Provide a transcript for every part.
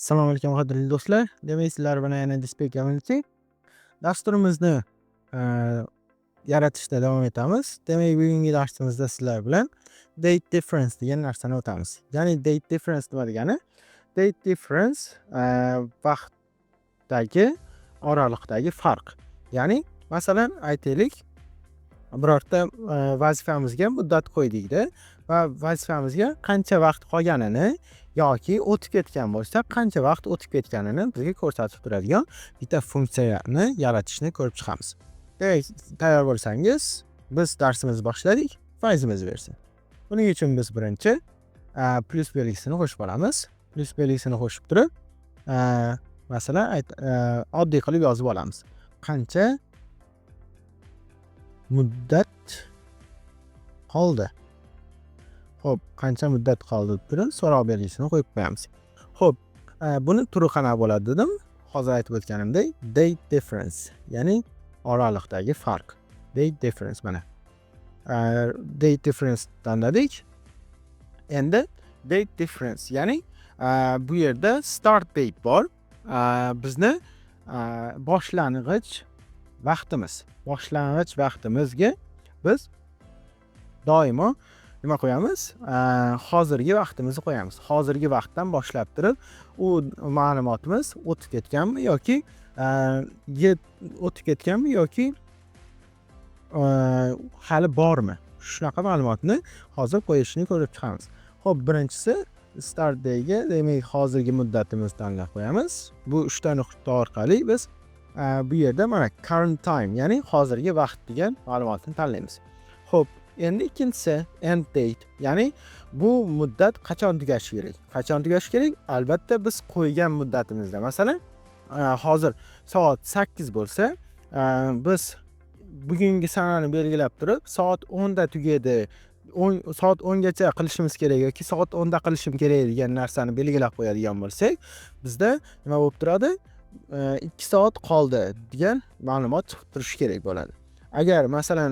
Assalomu alaykum qadrli do'stlar. Demak, sizlar bilan yana Display Community dasturimizni yaratishda davom etamiz. Demak, bugungi darsimizda sizlar bilan date difference degan narsani o'tamiz. Ya'ni date difference nima degani? Date difference vaqtdagi oraliqdagi farq. Ya'ni, masalan, aytaylik, birorta vazifamizga muddat qo'ydikda va vazifamizga qancha vaqt qolganini yoki o'tib ketgan bo'lsa, qancha vaqt o'tib ketganini bizga ko'rsatib turadigan bitta funksiyani yaratishni ko'rib chiqamiz. Demak, tayyor bo'lsangiz, biz darsimizni boshladik. Faizimiz bersin. Buning uchun biz birinchi plus belgisini qo'shib olamiz. Plus belgisini qo'shib turib, masalan, oddiy qilib yozib olamiz. Qancha muddat qoldi? Xo'p, qancha muddat qoldi deb turib, so'roq belgisini qo'yib qo'yamiz. Xo'p, buni turi qanaqa bo'ladi dedim. Hozir aytib o'tganimdek, date difference, ya'ni oraliqdagi farq. Date difference mana. Date difference tanladik. Endi date difference, ya'ni bu yerda start date bor. Bizni boshlang'ich vaqtimiz. Boshlang'ich vaqtimizga biz doimo nima qo'yamiz? Hozirgi vaqtimizni qo'yamiz. Hozirgi vaqtdan boshlab turib, u ma'lumotimiz o'tib ketganmi yoki o'tib ketganmi yoki hali bormi? Shunaqa ma'lumotni hozir qo'yishni ko'rib chiqamiz. Xo'p, birinchisi start day'ga, demak, hozirgi muddatimizni tanlab qo'yamiz. Bu 3 ta nuqta orqali biz bu yerda mana current time, ya'ni hozirgi vaqt degan ma'lumotni tanlaymiz. Xo'p, endi ikkinchisi end date, ya'ni bu muddat qachon tugashi kerak? Qachon tugashi kerak? Albatta biz qo'ygan muddatimizda. Masalan, hozir soat 8 bo'lsa, biz bugungi sanani belgilab turib, soat 10 da tugadi, soat 10 gacha qilishimiz kerak yoki soat 10 da qilishim kerak degan narsani belgilab qo'yadigan bo'lsak, bizda nima bo'lib turadi? 2 soat qoldi degan ma'lumot chiqib turishi kerak bo'ladi. Agar masalan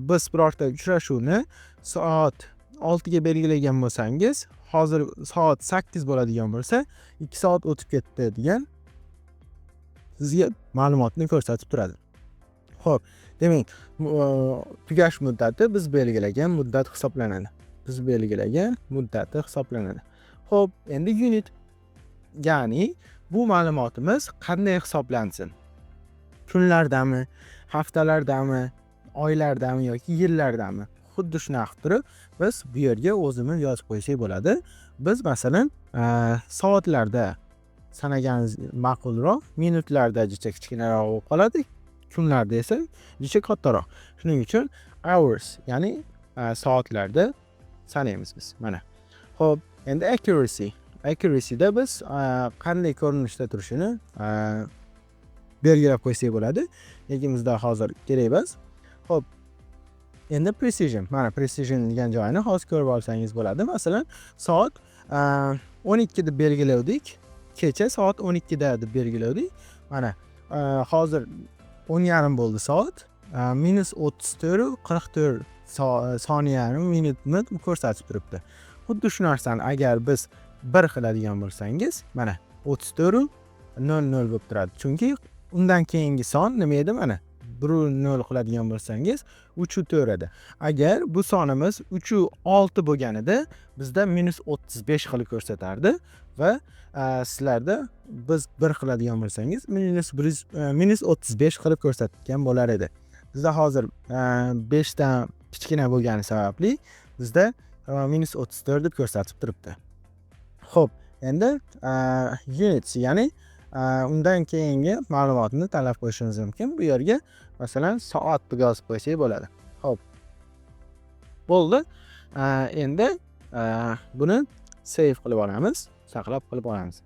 biz birorta uchrashuvni soat 6 ga belgilagan bo'lsangiz, hozir soat 8 bo'ladigan bo'lsa, 2 soat o'tib ketdi degan sizga ma'lumotni ko'rsatib turadi. Xo'p, demak, tugash muddati biz belgilagan muddat hisoblanadi. Biz belgilagan muddati hisoblanadi. Xo'p, endi unit, ya'ni bu ma'lumotimiz qanday hisoblansin? Kunlardami, haftalardami, oylardami yoki yillardami? Xuddi shunaqa qilib turib, biz bu yerga o'zimiz yozib qo'ysak bo'ladi. Biz masalan, soatlarda sanaganimiz ma'qulroq, minutlarda jicha kichkinaroq bo'lib qoladi, kunlarda esa jicha kattaroq. Shuning uchun hours, ya'ni soatlarda sanaymiz biz. Mana. Xo'p, endi accuracy. Accuracy'da biz qanday ko'rinishda turishini belgilab qo'ysak bo'ladi. Lekin bizda hozir kerak emas. Xo'p, endi precision. Mana precision degan joyini hozir ko'rib olsangiz bo'ladi. Masalan, soat 12 deb belgiladik. Kecha soat 12 da deb belgiladik. Mana hozir 10:30 bo'ldi soat. -34:44 soniyani, minutni ko'rsatib turibdi. Xuddi shu narsani agar biz 1 qiladigan bo'lsangiz, mana 34:00 bo'lib turadi. Chunki undan keyingi son nima edi? Mana 1:0 qiladigan bo'lsangiz 3:4 edi. Agar bu sonimiz 3:6 bo'lganida bizda -35 qilib ko'rsatardi va sizlarda biz 1 qiladigan bo'lsangiz -35 qilib ko'rsatgan bo'lar edi. Bizda hozir 5 dan kichkina bo'lgani sababli bizda -34 deb ko'rsatib turibdi. Xo'p, endi units, ya'ni undan keyingi ma'lumotni tanlab qo'yishimiz mumkin. Bu yerga masalan soat deb yozib qo'ysak bo'ladi. Xo'p. Bo'ldi. Endi buni save qilib olamiz, saqlab qilib olamiz.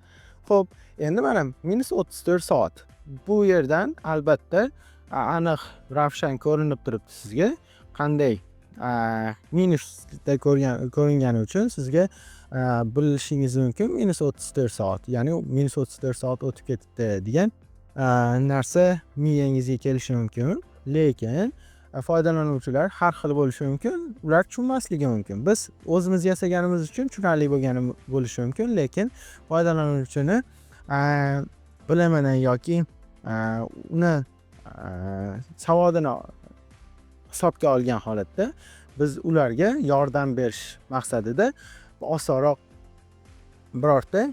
Xo'p, endi mana -34 soat. Bu yerdan albatta aniq ravshan ko'rinib turibdi sizga. Qanday minusda ko'ringani uchun sizga bilishingiz mumkin. -34 soat, ya'ni -34 soat o'tib ketdi degan narsa miyangizga kelishi mumkin. Lekin foydalanuvchilar har xil bo'lishi mumkin, ular tushunmasligi mumkin. Biz o'zimiz yasaganimiz uchun tushunarli bo'lgani bo'lishi mumkin, lekin foydalanuvchini bilimini yoki uni savodini hisobga olgan holatda biz ularga yordam berish maqsadida osonroq birorta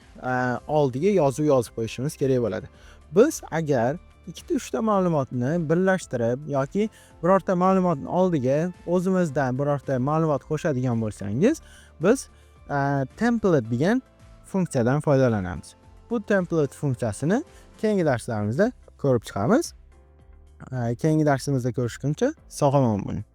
oldiga yozuv yozib qo'yishimiz kerak bo'ladi. Biz agar ikkita uchta ma'lumotni birlashtirib yoki birorta ma'lumotni oldiga o'zimizdan birorta ma'lumot qo'shadigan bo'lsangiz, biz template degan funksiyadan foydalanamiz. Bu template funksiyasini keyingi darslarimizda ko'rib chiqamiz. Keyingi darsimizda ko'rishguncha sog' omon bo'ling.